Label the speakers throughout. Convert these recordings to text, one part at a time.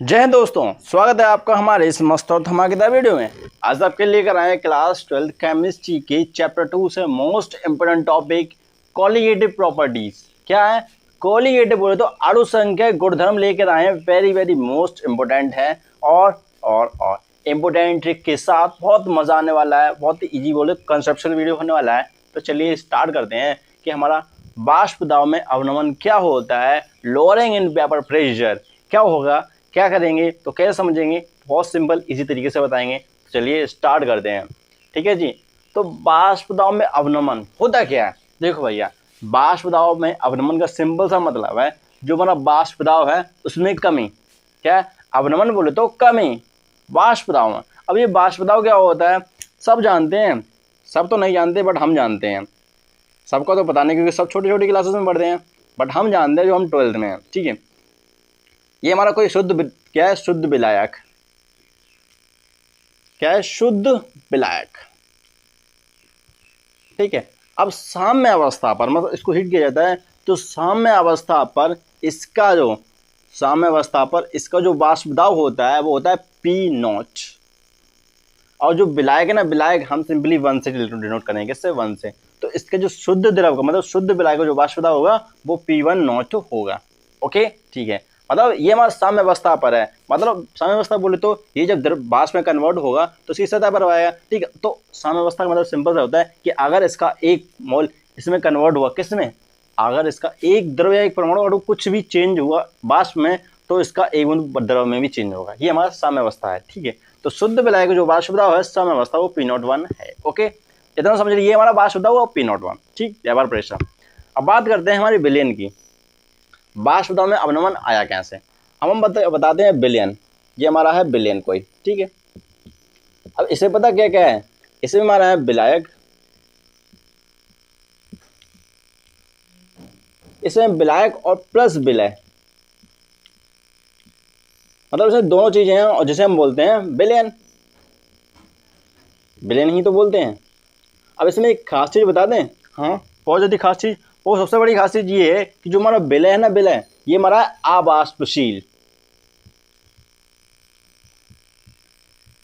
Speaker 1: जय हिंद दोस्तों, स्वागत है आपका हमारे इस मस्त और धमाकेदार वीडियो में। आज आपके लेकर आए क्लास 12th केमिस्ट्री के चैप्टर 2 से most important topic colligative properties. क्या है कोलिगेटिव? बोले तो आनुसंख्यक गुणधर्म लेकर आए हैं। वेरी वेरी मोस्ट इंपोर्टेंट है और इम्पोर्टेंट ट्रिक के साथ बहुत मजा आने वाला है। बहुत ही ईजी बोले कंसेप्चुअल वीडियो होने वाला है। तो चलिए स्टार्ट करते हैं कि हमारा वाष्प दाब में अवनमन क्या होता है। लोअरिंग इन वेपर प्रेशर क्या होगा, क्या करेंगे, तो कैसे समझेंगे, बहुत सिंपल इजी तरीके से बताएंगे। तो चलिए स्टार्ट करते हैं। ठीक है जी। तो वाष्प दाब में अवनमन होता क्या है? देखो भैया, वाष्प दाब में अवनमन का सिंपल सा मतलब है जो हमारा वाष्प दाब है उसमें कमी। क्या है? अवनमन बोले तो कमी वाष्प दाब में। अब ये वाष्प दाब क्या होता है सब जानते हैं, सब तो नहीं जानते बट हम जानते हैं। सबका तो पता नहीं क्योंकि सब छोटी छोटी क्लासेस में पढ़ते हैं, बट हम जानते हैं जो हम 12th में हैं। ठीक है, ये हमारा कोई क्या है? शुद्ध विलायक। क्या है? शुद्ध विलायक। ठीक है। अब साम्य अवस्था पर मतलब इसको हीट किया जाता है, तो साम्य अवस्था पर इसका जो वाष्प दाब होता है वो होता है P0। और जो विलायक है ना, विलायक हम सिंपली 1 से डिनोट करेंगे। किससे? 1 से। तो इसके जो शुद्ध द्रव का मतलब शुद्ध विलायक का जो वाष्प दाब होगा वो P1 होगा। ओके, ठीक है। मतलब ये हमारा साम्य अवस्था पर है। मतलब साम्य अवस्था बोले तो ये जब वाष्प में कन्वर्ट होगा तो इसकी सतह पर आएगा। ठीक है। तो साम्य अवस्था का मतलब सिंपल सा होता है कि अगर इसका एक मोल इसमें कन्वर्ट हुआ, किसमें? अगर इसका एक द्रव या एक परमाणु अणु कुछ भी चेंज हुआ वाष्प में, तो इसका एक बूंद द्रव में भी चेंज होगा। ये हमारा साम्य अवस्था है। ठीक है। तो शुद्ध विलायक जो वाष्प दाब है साम्य अवस्था वो P01 है। ओके, इतना समझ लीजिए। ये हमारा वाष्प दाब वो P01। ठीक, वेपर प्रेशर। अब बात करते हैं हमारी विलयन की। वाष्प दाब में अवनमन आया कैसे? हम बताते हैं विलयन। ये हमारा है विलयन कोई। ठीक है। अब इसे पता क्या क्या है? इसमें हमारा है विलायक, इसमें विलायक और प्लस विलय, मतलब इसमें दोनों चीजें हैं और जिसे हम बोलते हैं विलयन। विलयन ही तो बोलते हैं। अब इसमें एक खास चीज बता दें। हाँ, बहुत ज्यादा खास चीज। वो सबसे बड़ी खास चीज ये है कि जो हमारा विलय है ना, विलय ये हमारा अवाष्पशील।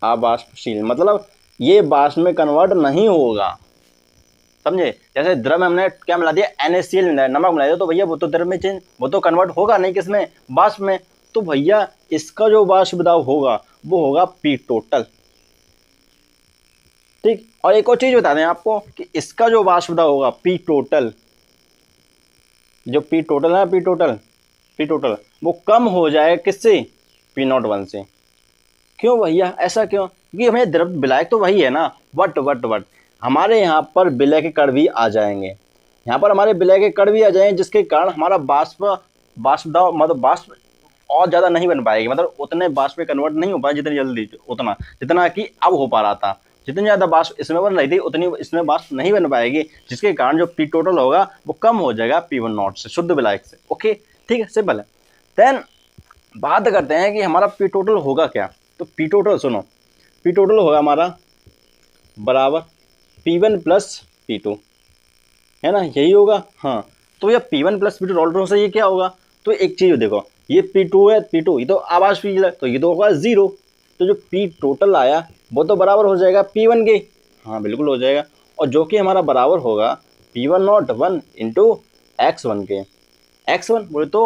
Speaker 1: अवाष्पशील मतलब ये वाष्प में कन्वर्ट नहीं होगा। समझे? जैसे द्रव में हमने क्या मिला दिया? NaCl मिलाया, नमक मिला दिया, तो भैया वो तो द्रव में चेंज, वो तो कन्वर्ट होगा नहीं किसमें? वाष्प में। तो भैया इसका जो वाष्प दाब होगा वो होगा P टोटल। ठीक। और एक और चीज बता दें आपको कि इसका जो वाष्प दाब होगा P टोटल, जो P टोटल है, P टोटल वो कम हो जाए किससे? P01 से। क्यों भैया, ऐसा क्यों? क्योंकि हमें द्रव विलायक तो वही है ना। वट हमारे यहाँ पर विलय के कण भी आ जाएंगे। यहाँ पर हमारे विलय के कण भी आ जाएंगे, जिसके कारण हमारा वाष्प दाब मतलब वाष्प और ज़्यादा नहीं बन पाएगी। मतलब उतने वाष्प में कन्वर्ट नहीं हो पाए जितनी जल्दी, उतना जितना कि अब हो पा रहा था। जितनी ज़्यादा वाष्प इसमें बन रही थी उतनी इसमें वाष्प नहीं बन पाएगी, जिसके कारण जो P टोटल होगा वो कम हो जाएगा P10 से, शुद्ध विलायक से। ओके, ठीक है, सिंपल है। देन बात करते हैं कि हमारा P टोटल होगा क्या। तो P टोटल सुनो, P टोटल होगा हमारा बराबर P1 प्लस P2, है ना? यही होगा। हाँ, तो यह P1 प्लस P2 रोल्टरों से ये क्या होगा? तो एक चीज देखो, ये P2 है, P2 ये तो आवाष्पशील है, तो ये तो होगा 0। तो जो P टोटल आया वो तो बराबर हो जाएगा P1 के। हाँ बिल्कुल हो जाएगा। और जो कि हमारा बराबर होगा P101 इंटू X1 के। X1 बोले तो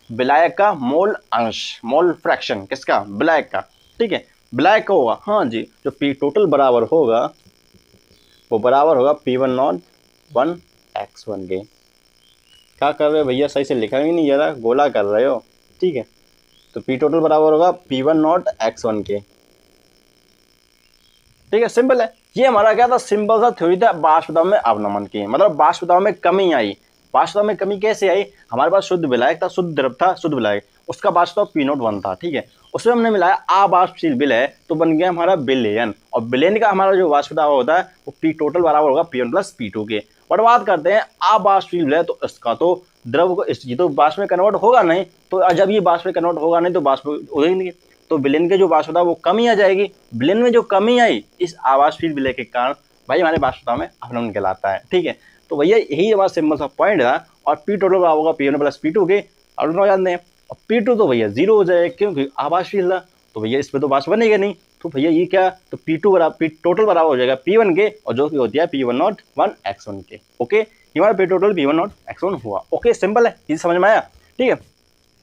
Speaker 1: विलायक का मोल अंश, मोल फ्रैक्शन। किसका? विलायक का। ठीक है, विलायक का होगा। हाँ जी, जो P टोटल बराबर होगा वो बराबर होगा P101 X1 के। क्या कर रहे हो भैया? सही से लिखा ही नहीं, जरा गोला कर रहे हो। ठीक है, तो P टोटल बराबर होगा P10 X1 के। ठीक है, सिंपल है। ये हमारा क्या था? सिंपल सा थ्योरी था वाष्प दाब में अवनमन की। मतलब वाष्प दाब में कमी आई। वाष्प दाब में कमी कैसे आई? हमारे पास शुद्ध विलायक था, शुद्ध द्रव था, शुद्ध विलायक, उसका वाष्प दाब P01 था। ठीक है, उसमें हमने मिलाया अवाष्पशील विलय, तो बन गया हमारा विलयन। और विलयन का हमारा जो वाष्प दाब होता है वो P टोटल बराबर होगा P1 प्लस P2 के। बट बात करते हैं अवाष्पशील विलय, तो इसका तो द्रव को ये तो वाष्प में कन्वर्ट होगा नहीं। तो जब ये वाष्प में कन्वर्ट होगा नहीं तो वाष्प उड़ेंगे, तो विलयन के जो वाष्प दाब वो कमी आ जाएगी। विलयन में जो कमी आई इस अवाष्पशील विलय के कारण भाई हमारे वाष्प दाब में अवनमन कहलाता है। ठीक है, तो भैया यही हमारा सिंपल सा पॉइंट था। और P टोटल बराबर होगा P1 प्लस P2 के। और जानते हैं और P2 तो भैया 0 हो जाएगा क्योंकि आवासशील था, तो भैया इस पे तो वाष्प बनेगा नहीं, तो भैया ये क्या, तो P2 बराबर पी टोटल बराबर हो जाएगा P1 के, और जो कि होती है P1 1 x1 के। ओके, ये हमारा P टोटल P1 x1 हुआ। ओके, सिंपल है, ये समझ में आया। ठीक है,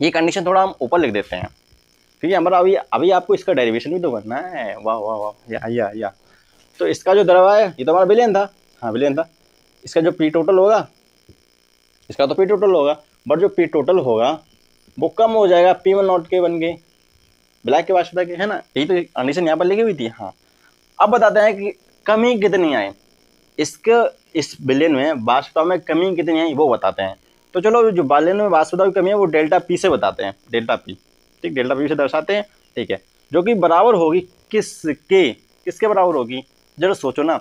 Speaker 1: ये कंडीशन थोड़ा हम ऊपर लिख देते हैं। ठीक है, हमारा अभी आपको इसका डेरिवेशन भी तो करना है। वाह वाह वाह, या तो इसका जो द्रव्य है ये तो हमारा विलयन था, हाँ विलयन था। इसका जो P टोटल होगा, इसका तो P टोटल होगा, बट जो P टोटल होगा वो कम हो जाएगा P1 नॉट के बन के, ब्लैक के वाष्पता के, है ना, यही तो कंडीशन यहाँ पर लिखी हुई थी। हाँ, अब बताते हैं कि कमी कितनी आई इसके, इस विलयन में वाष्पता में कमी कितनी आई वो बताते हैं। तो चलो, जो विलयन में वाष्पता की कमी है वो डेल्टा P से बताते हैं, डेल्टा P। ठीक, डेल्टा P से दर्शाते हैं। ठीक है, जो कि बराबर होगी किसके बराबर होगी, जरा सोचो ना,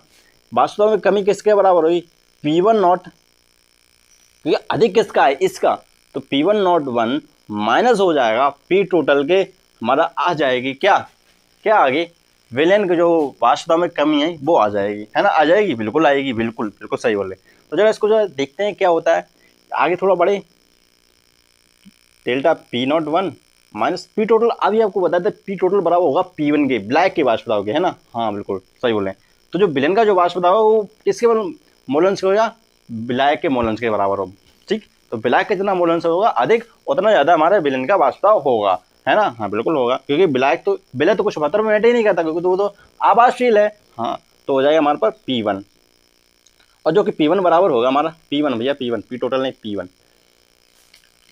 Speaker 1: वाष्पता में कमी किसके बराबर होगी, P1 नॉट, क्योंकि अधिक किसका है, इसका, तो P1 नॉट 1 माइनस हो जाएगा P टोटल के, हमारा आ जाएगी क्या आगे, विलयन के जो वाष्पता में कमी है वो आ जाएगी, है ना, आ जाएगी, बिल्कुल आएगी, बिल्कुल बिल्कुल सही बोले। तो जरा इसको जो देखते हैं क्या होता है, आगे थोड़ा बढ़े। Delta P0 1 minus P total, अभी आपको बताते हैं P टोटल बराबर होगा P1 के, ब्लैक के वाष्पता के, है ना, हाँ बिल्कुल सही बोले। तो जो विलयन का जो वाष्पता होगा वो किसके मोलंस के होगा, ब्लैक के मोलंस के बराबर हो। ठीक, तो ब्लैक का जितना मोलंस होगा अधिक, उतना ज़्यादा हमारे विलयन का वाष्पता होगा, है ना, हाँ बिल्कुल होगा, क्योंकि विलय तो कुछ मतलब मैटर ही नहीं करता, क्योंकि वो तो आवासशील है। हाँ, तो हो जाएगा हमारे पास P1, और जो कि P1 बराबर होगा हमारा P1 भैया, P टोटल नहीं P1,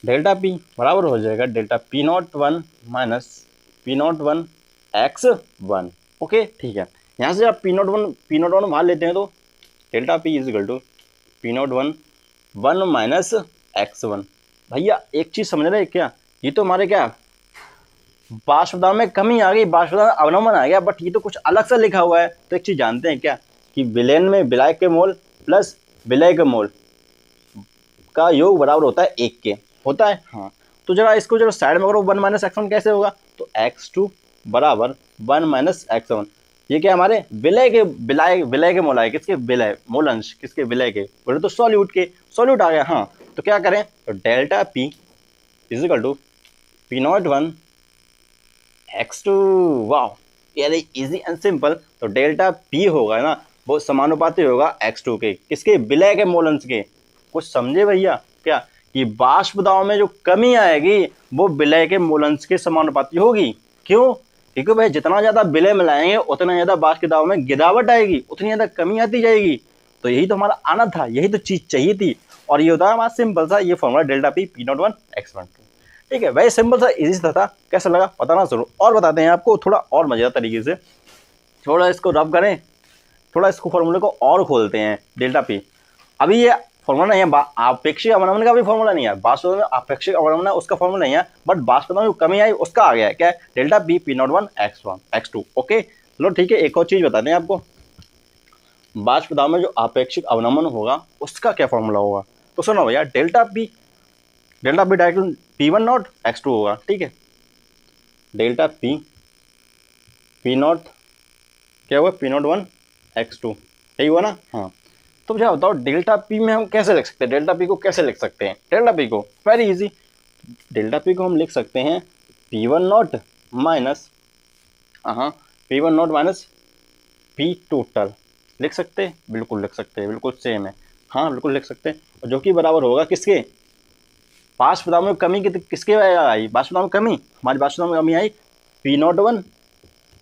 Speaker 1: डेल्टा P बराबर हो जाएगा delta P0 1 minus P0 1 x1। Okay, ठीक है, यहाँ से आप P0 1 बाहर लेते हैं तो delta P is equal to P0 1 1 minus x1। भैया एक चीज़ समझ रहे हैं क्या, ये तो हमारे क्या वाष्पदाब में कमी आ गई, वाष्पदाब में अवनमन आ गया, बट ये तो कुछ अलग सा लिखा हुआ है। तो एक चीज़ जानते हैं क्या, कि विलयन में विलायक के मोल प्लस विलय के मोल का योग बराबर होता है 1 के, होता है। हाँ, तो जरा इसको जरा साइड में करो, 1 माइनस x1 कैसे होगा, तो x2 बराबर 1 माइनस x1। ये क्या हमारे विलय के मोल आए, किसके विलय मोलंश, किसके विलय के, बोले तो सॉल्यूट आ गया। हाँ, तो क्या करें, तो delta P is equal to P0 1 x2। वाह, यानी इजी एंड सिंपल। तो डेल्टा P होगा ना, वो समानुपाती होगा x2 के, किसके, विलय के मोलंश के। कुछ समझे भैया क्या, कि वाष्प दाब में जो कमी आएगी वो विलय के मोलंश के समानुपाती होगी। क्यों, क्योंकि भाई जितना ज्यादा विलय मिलाएंगे उतना ज्यादा वाष्प दाब में गिरावट आएगी, उतनी ज्यादा कमी आती जाएगी। तो यही तो हमारा आना था, यही तो चीज चाहिए थी, और ये होता है हमारा सिंपल सा ये formula delta P P0 1 x1। ठीक है, वही सिंपल सा इजी सा था। कैसा लगा बताना जरूर, और बताते हैं आपको थोड़ा और मजेदार तरीके से। थोड़ा इसको रब करें, थोड़ा इसको फॉर्मूले को और खोलते हैं। डेल्टा P, अभी ये फॉर्मूला नहीं है, आपेक्षिक अवनमन का भी फॉर्मूला नहीं है, वाष्प में आपेक्षिक अवनमन है उसका फॉर्मूला नहीं है, बट वाष्प में जो कमी आई उसका आ गया है, क्या है, delta P P0 1 x2। Okay, चलो ठीक है, एक और चीज बताते हैं आपको, वाष्प दाब में जो आपेक्षिक अवनमन होगा उसका क्या फॉर्मूला होगा। तो सुनो भैया, delta P direct P1 not x2 होगा। ठीक है, डेल्टा P P0 क्या हुआ, P0 1 x2, यही हुआ ना। हाँ, तो मुझे बताओ डेल्टा P में हम कैसे लिख सकते हैं, डेल्टा P को कैसे लिख सकते हैं, डेल्टा P को वेरी इजी, डेल्टा P को हम लिख सकते हैं P1 not minus P1 not minus P total, लिख सकते हैं, बिल्कुल लिख सकते हैं, बिल्कुल सेम है। हाँ बिल्कुल लिख सकते हैं, और जो कि बराबर होगा किसके, वाष्प दाब में कमी किसके आई, वाष्प दाब में कमी, हमारी वाष्प दाब में कमी आई P0 1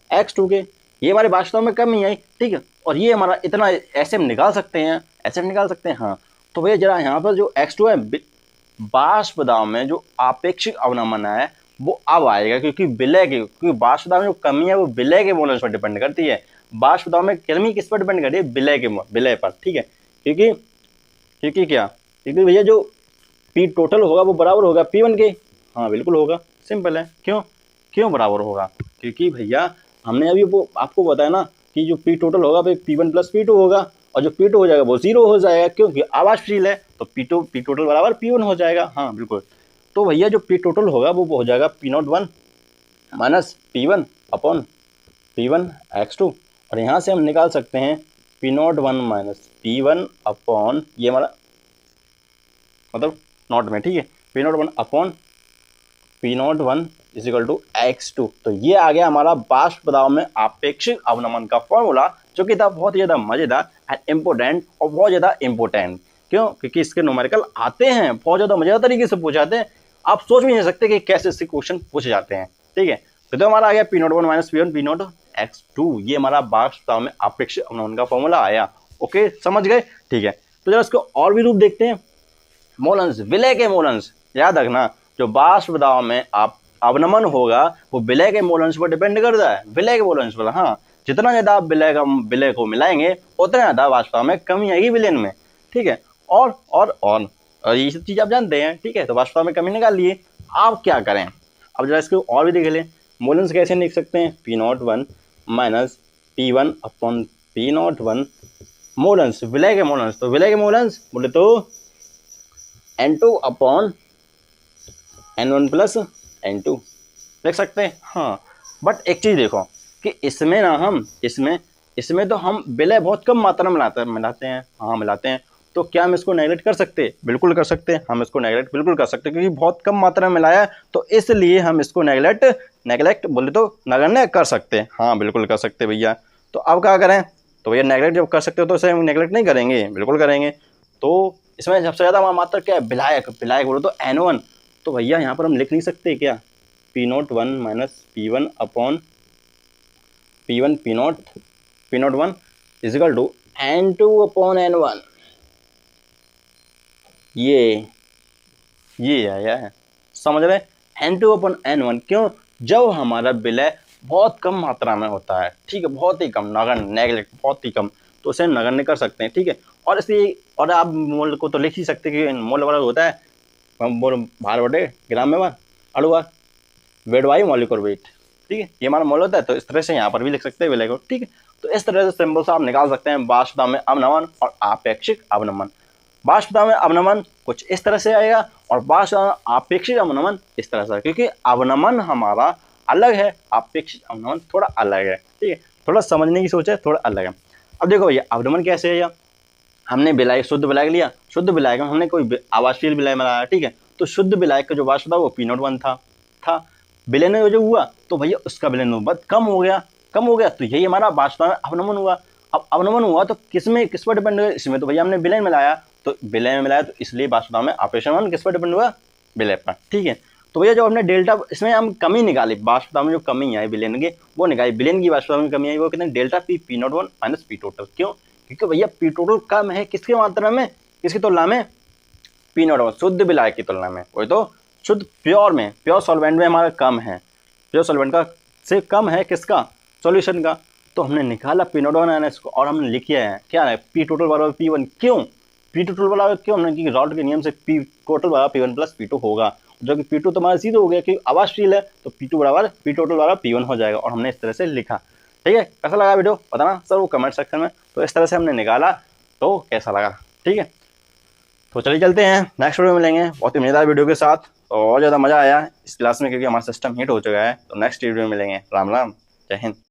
Speaker 1: x2 के, ये हमारे वाष्प दाब में कमी आई। ठीक है, और ये हमारा इतना ऐसे हम निकाल सकते हैं, ऐसे हम निकाल सकते हैं। हाँ, तो भैया जरा यहाँ पर जो x2 है, वाष्प दाब में जो आपेक्षिक अवनमन है वो अब आएगा, क्योंकि वाष्प दाब में जो कमी है वो विलय के मोलंश पर डिपेंड करती है। वाष्प दाब में कमी किस पर डिपेंड करती है, विलय पर। ठीक है, क्योंकि भैया जो P टोटल होगा वो बराबर होगा P1 के। हाँ बिल्कुल होगा, सिंपल है। क्यों बराबर होगा, क्योंकि भैया हमने अभी वो आपको बताया ना कि जो P टोटल होगा भाई P1 प्लस P2 होगा, और जो P2 हो जाएगा वो 0 हो जाएगा, क्योंकि आवासशील है, तो P टोटल बराबर P1 हो जाएगा। हाँ बिल्कुल, तो भैया जो P टोटल होगा वो हो जाएगा P0 1 minus P1 upon P1 x2, और यहाँ से हम निकाल सकते हैं P0 1 माइनस P1 अपॉन, ये हमारा मतलब नॉट में, ठीक है, P0 1 upon P not one is equal to x2। तो ये आ गया हमारा वाष्प दाब में आपेक्षिक अवनमन का फॉर्मूला, जो कि था बहुत ही ज़्यादा मज़ेदार एंड इम्पोर्टेंट और बहुत ज़्यादा इम्पोर्टेंट। क्यों? क्योंकि इसके न्यूमेरिकल आते हैं, बहुत ज़्यादा मज़ेदार तरीके से पूछे जाते हैं, आप सोच भी नहीं सकते कि कैसे इससे क्वेश्चन पूछे जाते हैं। ठीक है, तो हमारा आ गया P not one minus P one P not x2, ये हमारा वाष्प दाब में आपेक्षिक अवनमन का फॉर्मूला आया। ओके, समझ गए? ठीक है, तो जरा इसको और भी रूप देखते हैं। मोलंस, विलय के मोलंस, याद रखना जो वाष्प दाब में आप अवनमन होगा वो विलय के मोलंस पर डिपेंड करता है, विलय के मोलंस पर। हाँ, जितना ज्यादा आप विलय को मिलाएंगे उतना ज्यादा वाष्प दाब में कमी आएगी विलयन में। ठीक है, और ये सब चीज आप जानते हैं। ठीक है, तो वाष्प दाब में कमी निकाल लिए। आप क्या करें, अब जरा इसको और भी देख लें। मोलंस कैसे लिख सकते हैं? P not one minus P one upon P not one moles, विलय के मोलंस। तो विलय के मोलंस बोले तो N2 upon N1 plus N2 देख सकते हैं। हाँ, बट एक चीज़ देखो कि इसमें ना हम इसमें तो हम विलय बहुत कम मात्रा में मिलाते हैं। हाँ, मिलाते हैं। तो क्या हम इसको नेगलेक्ट कर सकते हैं? बिल्कुल कर सकते हैं, हम इसको नेगलेक्ट बिल्कुल कर सकते हैं, क्योंकि बहुत कम मात्रा में मिलाया है, तो इसलिए हम इसको नेगलेक्ट बोले तो नगण्य कर सकते हैं। हाँ, बिल्कुल कर सकते हैं भैया। तो अब क्या करें? तो भैया नेगलेक्ट जब कर सकते हो तो इसे हम नेगलेक्ट नहीं करेंगे, बिल्कुल करेंगे। तो इसमें सबसे ज़्यादा मात्रा क्या है? विलायक बोलो तो N1। तो भैया यहाँ पर हम लिख नहीं सकते क्या? P not one minus P one upon P one P not one equal to N2 upon N1। ये आया है, समझ रहे? N2 upon N1। क्यों? जब हमारा विलय बहुत कम मात्रा में होता है, ठीक है, बहुत ही कम, नगण्य, नेगलेक्ट बहुत ही कम, तो उसे नगण्य कर सकते हैं। ठीक है, और इसलिए और आप मोल को तो लिख ही सकते हैं कि मोल बराबर होता है भार बटे ग्राम में बार अणु बार वेट बाई मॉलिक्यूलर वेट। ठीक है, ये हमारा मोल होता है। तो इस तरह से यहाँ पर भी लिख सकते हैं विलय को। ठीक है, तो इस तरह से सिंबल से आप निकाल सकते हैं वाष्प दाब में अवनमन और आपेक्षिक अवनमन। वाष्प दाब में अवनमन कुछ इस तरह से आएगा और वाष्प दाब में आपेक्षिक अवनमन इस तरह से, क्योंकि अवनमन हमारा अलग है, आपेक्षिक अवनमन थोड़ा अलग है। ठीक है, थोड़ा समझने की सोच है, थोड़ा अलग है। अब देखो भैया अवनमन कैसे है? हमने विलायक, शुद्ध विलायक लिया, शुद्ध विलायक में हमने कोई आवासीय विलायक मिलाया। ठीक है, तो शुद्ध विलायक का जो वाष्प था वो पी नॉट वन था। विलयन में जो हुआ तो भैया उसका विलयन अनुपात कम हो गया, तो यही हमारा वाष्प में अवनमन हुआ। अब अवनमन हुआ तो किस पर डिपेंड हुआ? इसमें तो भैया हमने विलयन मिलाया, तो विलय में मिलाया, तो इसलिए वाष्प में आपेक्षण किस पर डिपेंड हुआ? विलय पर। ठीक है, तो भैया जो हमने डेल्टा, इसमें हम कमी निकाली, वाष्प में जो कमी आई विलयन की वो निकाली, विलयन की वाष्प में कमी आई वो कितने? Delta P not one minus P total. क्यों? क्योंकि भैया पी टोटल कम है किसकी मात्रा में? किसकी तुलना में? पी नॉट वन, शुद्ध विलायक की तुलना में। वही तो शुद्ध प्योर सॉल्वेंट में हमारा कम है, प्योर सॉल्वेंट का से कम है किसका? सॉल्यूशन का। तो हमने निकाला पी नॉट वन इसको और हमने लिख किया है क्या है? पी टोटल बराबर पी वन। क्यों पी टोटल बराबर? क्यों? हमने कि रॉल्ट के नियम से पी टोटल बराबर P one plus P two होगा, जो कि पी टू तो हमारा सीधे हो गया कि आवासशील है, तो पी टू बराबर पी टोटल बराबर पी वन हो जाएगा, और हमने इस तरह से लिखा। ठीक है, कैसा लगा वीडियो बताना सर वो कमेंट सेक्शन में। तो इस तरह से हमने निकाला, तो कैसा लगा? ठीक है, तो चलिए चलते हैं, नेक्स्ट वीडियो में मिलेंगे बहुत ही मज़ेदार वीडियो के साथ। तो और ज़्यादा मज़ा आया इस क्लास में क्योंकि हमारा सिस्टम हिट हो चुका है। तो नेक्स्ट वीडियो में मिलेंगे। राम राम, जय हिंद।